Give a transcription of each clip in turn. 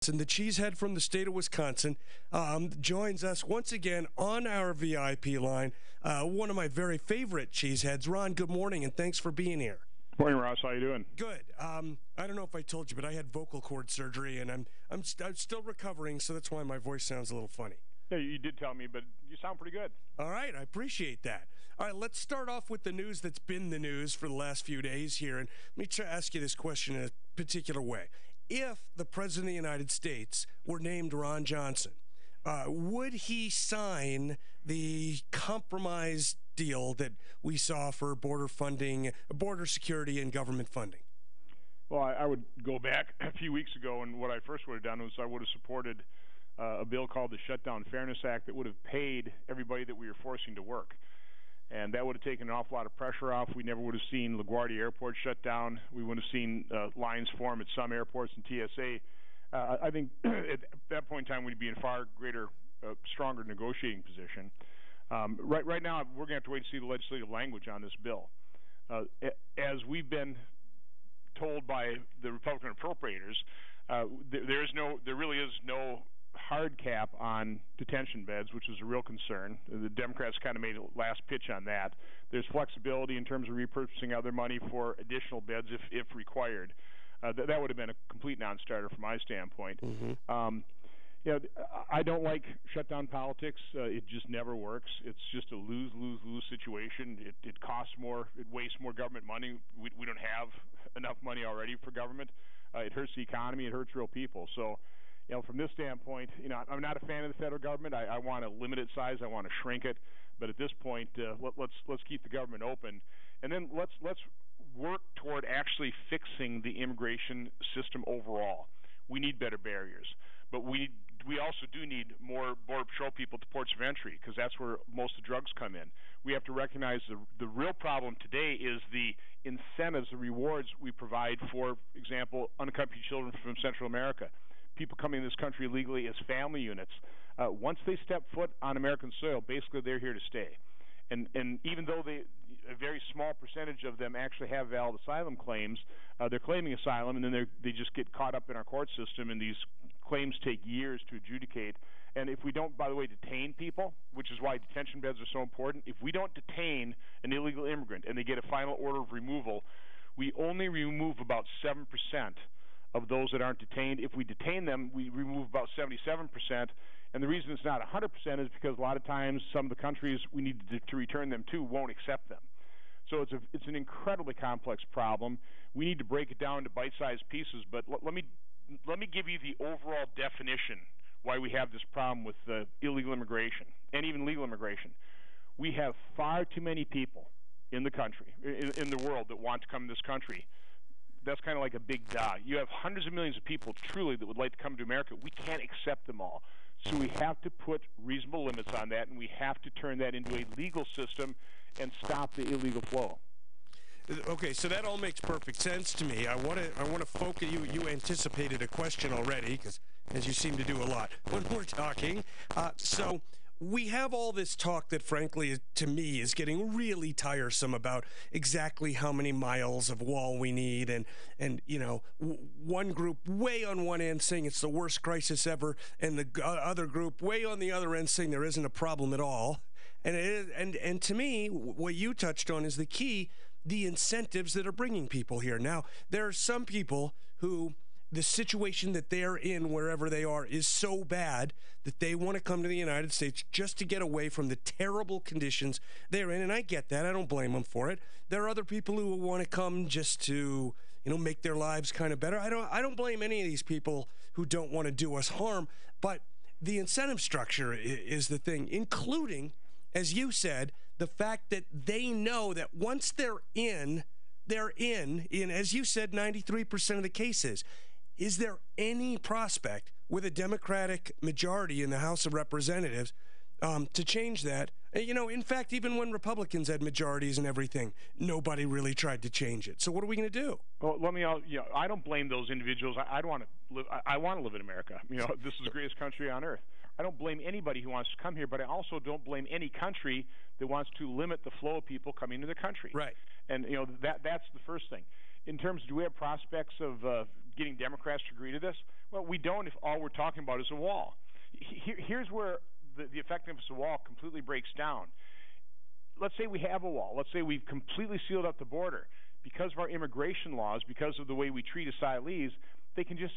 And the cheesehead from the state of Wisconsin joins us once again on our VIP line. One of my very favorite cheeseheads. Ron, good morning, and thanks for being here. Morning, Ross. How you doing? Good. I don't know if I told you, but I had vocal cord surgery, and I'm still recovering, so that's why my voice sounds a little funny. Yeah, you did tell me, but you sound pretty good. All right, I appreciate that. All right, let's start off with the news that's been the news for the last few days here, and let me ask you this question in a particular way. If the President of the United States were named Ron Johnson, would he sign the compromise deal that we saw for border funding, border security, and government funding? Well, I would go back a few weeks ago, and what I first would have done was I would have supported a bill called the Shutdown Fairness Act that would have paid everybody that we were forcing to work. And that would have taken an awful lot of pressure off. We never would have seen LaGuardia Airport shut down. We would have seen lines form at some airports and TSA. I think at that point in time we'd be in far greater, stronger negotiating position. Right now we're going to have to wait to see the legislative language on this bill. As we've been told by the Republican appropriators, there really is no hard cap on detention beds, which is a real concern. The Democrats kind of made a last pitch on that. There's flexibility in terms of repurposing other money for additional beds if required. That would have been a complete non-starter from my standpoint. Mm-hmm. I don't like shutdown politics. It just never works. It's just a lose-lose-lose situation. It costs more. It wastes more government money. We don't have enough money already for government. It hurts the economy. It hurts real people. So, from this standpoint, I'm not a fan of the federal government. I want to limit its size. I want to shrink it. But at this point, let's keep the government open, and then let's work toward actually fixing the immigration system overall. We need better barriers, but we also do need more Border Patrol people to ports of entry, because that's where most of the drugs come in. We have to recognize the real problem today is the incentives, the rewards we provide for example, unaccompanied children from Central America. People coming in this country illegally as family units. Once they step foot on American soil, basically they're here to stay. And even though a very small percentage of them actually have valid asylum claims, they're claiming asylum, and then they just get caught up in our court system, and these claims take years to adjudicate. And if we don't, by the way, detain people, which is why detention beds are so important, if we don't detain an illegal immigrant and they get a final order of removal, we only remove about 7% of those that aren't detained. If we detain them, we remove about 77%. And the reason it's not 100% is because a lot of times some of the countries we need to return them to won't accept them. So it's an incredibly complex problem. We need to break it down into bite-sized pieces. But let me give you the overall definition why we have this problem with illegal immigration and even legal immigration. We have far too many people in the country, in the world, that want to come to this country. That's kind of like a big die. You have hundreds of millions of people truly that would like to come to America. We can't accept them all. So we have to put reasonable limits on that, and we have to turn that into a legal system and stop the illegal flow. Okay, so that all makes perfect sense to me. I want to focus. You anticipated a question already, because as you seem to do a lot when we're talking. So we have all this talk that, frankly, to me, is getting really tiresome about exactly how many miles of wall we need, and one group way on one end saying it's the worst crisis ever, and the other group way on the other end saying there isn't a problem at all. And it is, and to me, what you touched on is the key: the incentives that are bringing people here. Now, there are some people who the situation that they're in wherever they are is so bad that they want to come to the United States just to get away from the terrible conditions they're in, and I get that. I don't blame them for it. There are other people who want to come just to, make their lives kind of better. I don't blame any of these people who don't want to do us harm, but the incentive structure is the thing, including, as you said, the fact that they know that once they're in, as you said, 93% of the cases. Is there any prospect with a Democratic majority in the House of Representatives to change that? In fact, even when Republicans had majorities and everything, nobody really tried to change it. So what are we going to do? Well, I don't blame those individuals. I want to live in America. This is the greatest country on earth. I don't blame anybody who wants to come here, but I also don't blame any country that wants to limit the flow of people coming to the country. Right. And that's the first thing. In terms of, do we have prospects of getting Democrats to agree to this? Well, we don't if all we're talking about is a wall. Here's where the effectiveness of a wall completely breaks down. Let's say we have a wall. Let's say we've completely sealed up the border. Because of our immigration laws, because of the way we treat asylees, they can just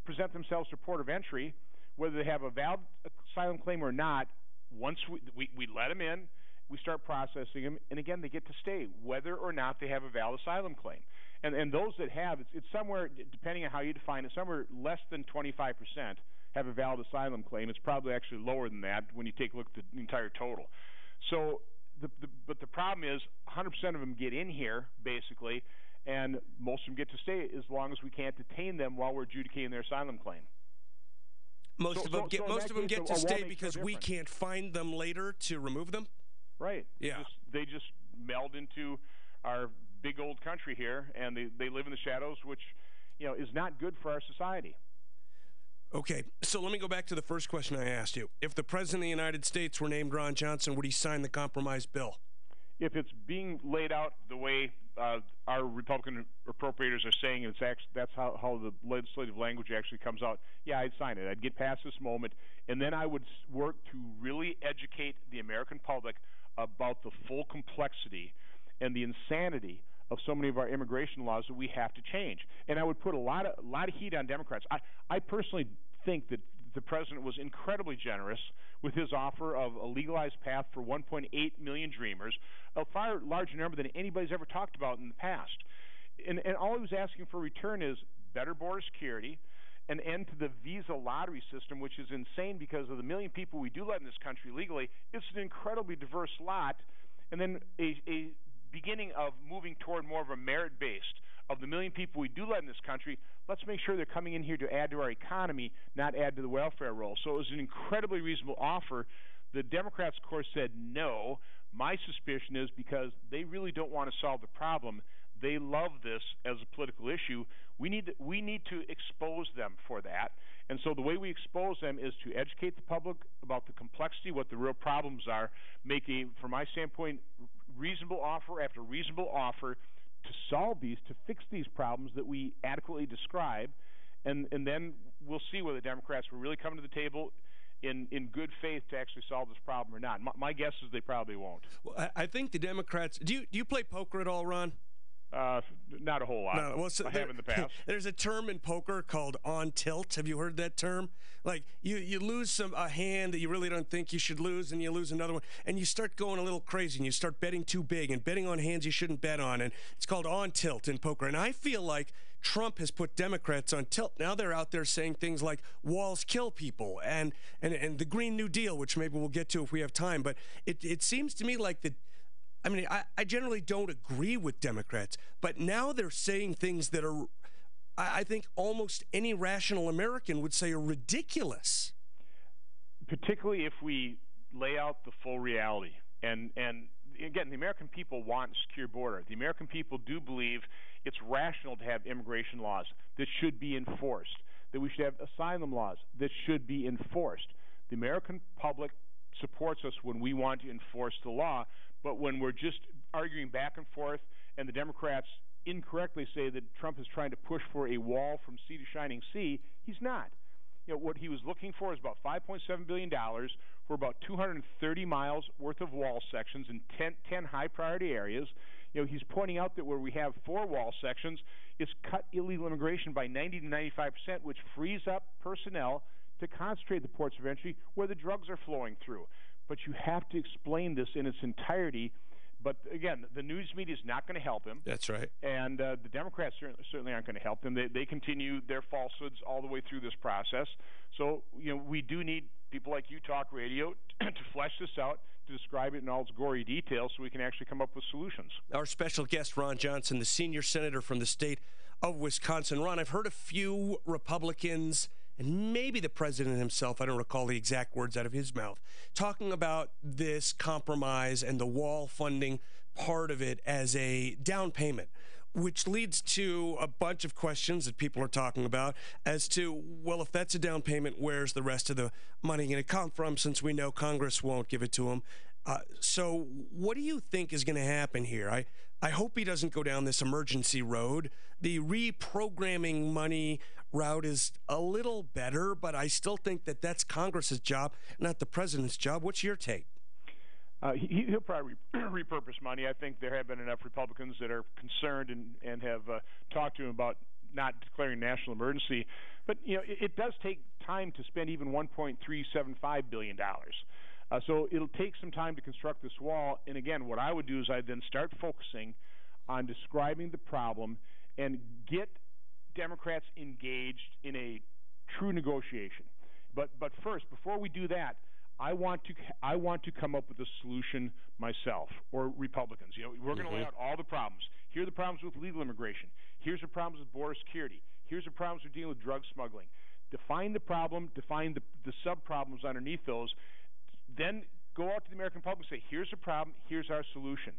present themselves to port of entry, whether they have a valid asylum claim or not. Once we let them in, we start processing them, and again, they get to stay, whether or not they have a valid asylum claim. And those that have, it's somewhere, depending on how you define it, somewhere less than 25% have a valid asylum claim. It's probably actually lower than that when you take a look at the entire total. So, but the problem is 100% of them get in here, basically, and most of them get to stay as long as we can't detain them while we're adjudicating their asylum claim. Most of them get to stay because we can't find them later to remove them? Right. Yeah. They just meld into our big old country here, and they live in the shadows, which, is not good for our society. Okay, so let me go back to the first question I asked you. If the President of the United States were named Ron Johnson, would he sign the compromise bill? If it's being laid out the way our Republican appropriators are saying, that's how the legislative language actually comes out, yeah, I'd sign it. I'd get past this moment, and then I would work to really educate the American public about the full complexity and the insanity of so many of our immigration laws that we have to change. And I would put a lot of heat on Democrats. I personally think that the president was incredibly generous with his offer of a legalized path for 1.8 million dreamers, a far larger number than anybody's ever talked about in the past. And all he was asking for return is better border security, an end to the visa lottery system, which is insane because of the million people we do let in this country legally. It's an incredibly diverse lot, and then a beginning of moving toward more of a merit-based. Of the million people we do let in this country, let's make sure they're coming in here to add to our economy, not add to the welfare roll. So it was an incredibly reasonable offer. The Democrats, of course, said no. My suspicion is because they really don't want to solve the problem. They love this as a political issue. We need to expose them for that. And so the way we expose them is to educate the public about the complexity, what the real problems are, make a, from my standpoint, reasonable offer after reasonable offer to solve these, to fix these problems that we adequately describe, and then we'll see whether the Democrats will really come to the table in good faith to actually solve this problem or not. My guess is they probably won't. Well, I think the Democrats. Do you play poker at all, Ron? Not a whole lot. No, well, so I have in the past. There's a term in poker called on tilt. Have you heard that term? Like you lose a hand that you really don't think you should lose, and you lose another one, and you start going a little crazy, and you start betting too big and betting on hands you shouldn't bet on, and it's called on tilt in poker. And I feel like Trump has put Democrats on tilt. Now they're out there saying things like walls kill people and the Green New Deal, which maybe we'll get to if we have time. But it seems to me like I generally don't agree with Democrats, but now they're saying things that are, I think almost any rational American would say are ridiculous. Particularly if we lay out the full reality. And again, the American people want a secure border. The American people do believe it's rational to have immigration laws that should be enforced, that we should have asylum laws that should be enforced. The American public supports us when we want to enforce the law. But when we're just arguing back and forth, and the Democrats incorrectly say that Trump is trying to push for a wall from sea to shining sea, he's not. What he was looking for is about $5.7 billion for about 230 miles worth of wall sections in 10 high-priority areas. He's pointing out that where we have 4 wall sections, it's cut illegal immigration by 90 to 95%, which frees up personnel to concentrate the ports of entry where the drugs are flowing through. But you have to explain this in its entirety. But again, the news media is not going to help him. That's right. And the Democrats certainly aren't going to help him. They continue their falsehoods all the way through this process. So, we do need people like you, Talk Radio, to flesh this out, to describe it in all its gory details so we can actually come up with solutions. Our special guest, Ron Johnson, the senior senator from the state of Wisconsin. Ron, I've heard a few Republicans and maybe the president himself, I don't recall the exact words out of his mouth, talking about this compromise and the wall funding part of it as a down payment, which leads to a bunch of questions that people are talking about as to, well, if that's a down payment, where's the rest of the money going to come from, since we know Congress won't give it to them? So what do you think is going to happen here? I hope he doesn't go down this emergency road. The reprogramming money route is a little better, but I still think that that's Congress's job, not the president's job. What's your take? He'll probably repurpose money. I think there have been enough Republicans that are concerned and have talked to him about not declaring national emergency. But, it does take time to spend even $1.375 billion. So it'll take some time to construct this wall. And, again, what I would do is I'd then start focusing on describing the problem and get Democrats engaged in a true negotiation. But first, before we do that, I want to come up with a solution myself, or Republicans. We're going to lay out all the problems. Here are the problems with legal immigration. Here's the problems with border security. Here's the problems we're dealing with drug smuggling. Define the problem, define the sub-problems underneath those, then go out to the American public and say, here's the problem, here's our solution.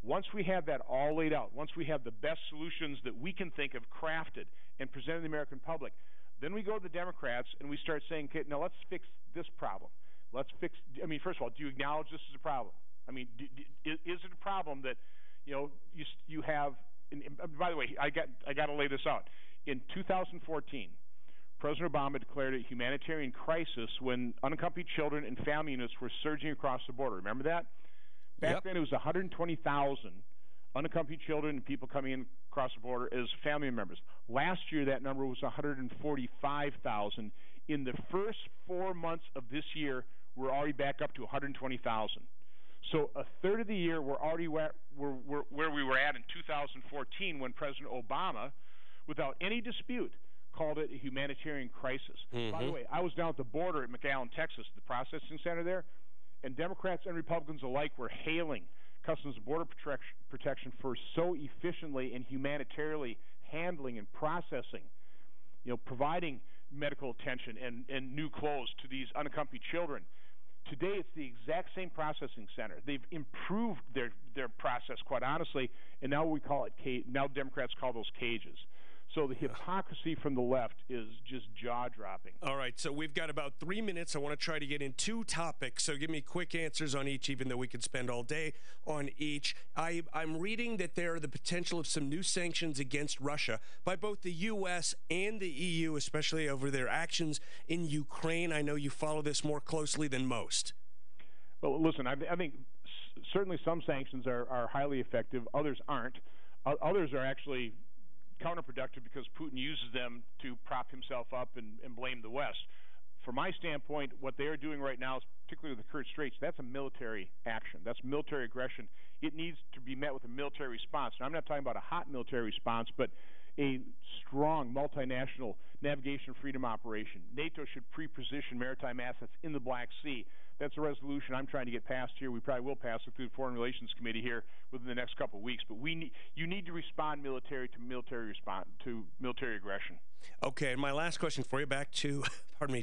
Once we have that all laid out, once we have the best solutions that we can think of crafted and presented to the American public, then we go to the Democrats and we start saying, okay, now let's fix this problem. First of all, do you acknowledge this is a problem? Is it a problem that, you have, and by the way, I got to lay this out. In 2014, President Obama declared a humanitarian crisis when unaccompanied children and family units were surging across the border. Remember that? Back then, it was 120,000 unaccompanied children and people coming in across the border as family members. Last year, that number was 145,000. In the first 4 months of this year, we're already back up to 120,000. So a third of the year, we're already where we were at in 2014 when President Obama, without any dispute, called it a humanitarian crisis. By the way, I was down at the border at McAllen, Texas, the processing center there, and Democrats and Republicans alike were hailing Customs and Border Protection for so efficiently and humanitarily handling and processing, providing medical attention and new clothes to these unaccompanied children. Today, it's the exact same processing center. They've improved their process, quite honestly, and now now Democrats call those cages. So the hypocrisy from the left is just jaw-dropping. All right, so we've got about 3 minutes. I want to try to get in two topics, so give me quick answers on each, even though we could spend all day on each. I'm reading that there are the potential of some new sanctions against Russia by both the U.S. and the EU, especially over their actions in Ukraine. I know you follow this more closely than most. Well, listen, I think certainly some sanctions are highly effective. Others aren't. Others are actually counterproductive because Putin uses them to prop himself up and blame the West. From my standpoint, what they are doing right now, particularly with the Kerch Straits, that's a military action. That's military aggression. It needs to be met with a military response. And I'm not talking about a hot military response, but a strong multinational navigation freedom operation. NATO should pre-position maritime assets in the Black Sea. That's a resolution I'm trying to get passed here. We probably will pass it through the Foreign Relations Committee here within the next couple of weeks. But you need to respond military aggression. Okay, and my last question for you, back to,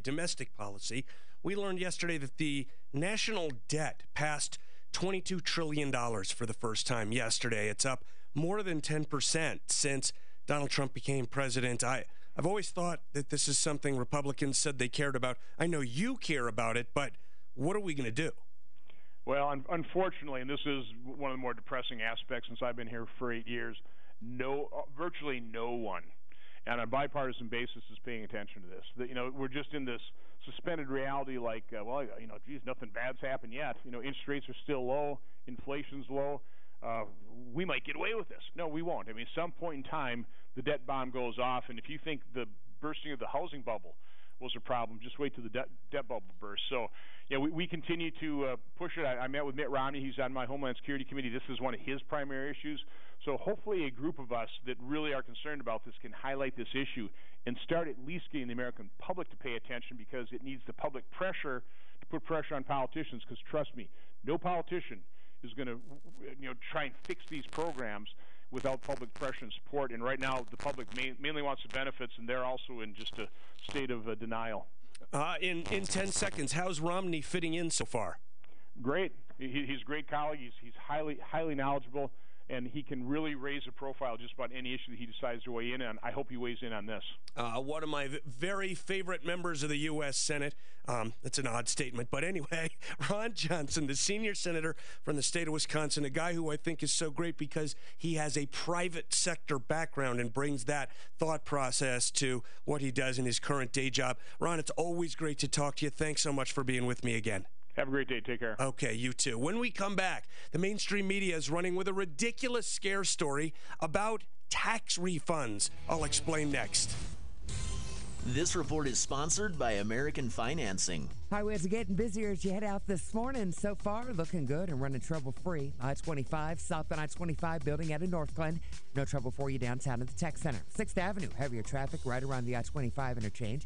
domestic policy. We learned yesterday that the national debt passed $22 trillion for the first time yesterday. It's up more than 10% since Donald Trump became president. I've always thought that this is something Republicans said they cared about. I know you care about it, but what are we going to do? Well, unfortunately, and this is one of the more depressing aspects since I've been here for 8 years, virtually no one, and on a bipartisan basis, is paying attention to this. We're just in this suspended reality like, nothing bad's happened yet. Interest rates are still low, inflation's low. We might get away with this. No, we won't. At some point in time, the debt bomb goes off, and if you think the bursting of the housing bubble was a problem, just wait till the debt bubble bursts. So, we continue to push it. I met with Mitt Romney. He's on my Homeland Security Committee. This is one of his primary issues. So hopefully a group of us that really are concerned about this can highlight this issue and start at least getting the American public to pay attention, because it needs the public pressure to put pressure on politicians, because trust me, no politician is going to try and fix these programs without public pressure and support. And right now, the public mainly wants the benefits, and they're also in just a state of denial. In 10 seconds, how's Romney fitting in so far? Great. He's a great colleague. He's highly knowledgeable. and he can really raise the profile just about any issue that he decides to weigh in on. I hope he weighs in on this. One of my very favorite members of the U.S. Senate. That's an odd statement, but anyway, Ron Johnson, the senior senator from the state of Wisconsin, a guy who I think is so great because he has a private sector background and brings that thought process to what he does in his current day job. Ron, it's always great to talk to you. Thanks so much for being with me again. Have a great day. Take care. Okay, you too. When we come back, the mainstream media is running with a ridiculous scare story about tax refunds. I'll explain next. This report is sponsored by American Financing. Highways are getting busier as you head out this morning. So far, looking good and running trouble-free. I-25, south on I-25, building out of North Glen. No trouble for you downtown at the Tech Center. 6th Avenue, heavier traffic right around the I-25 interchange.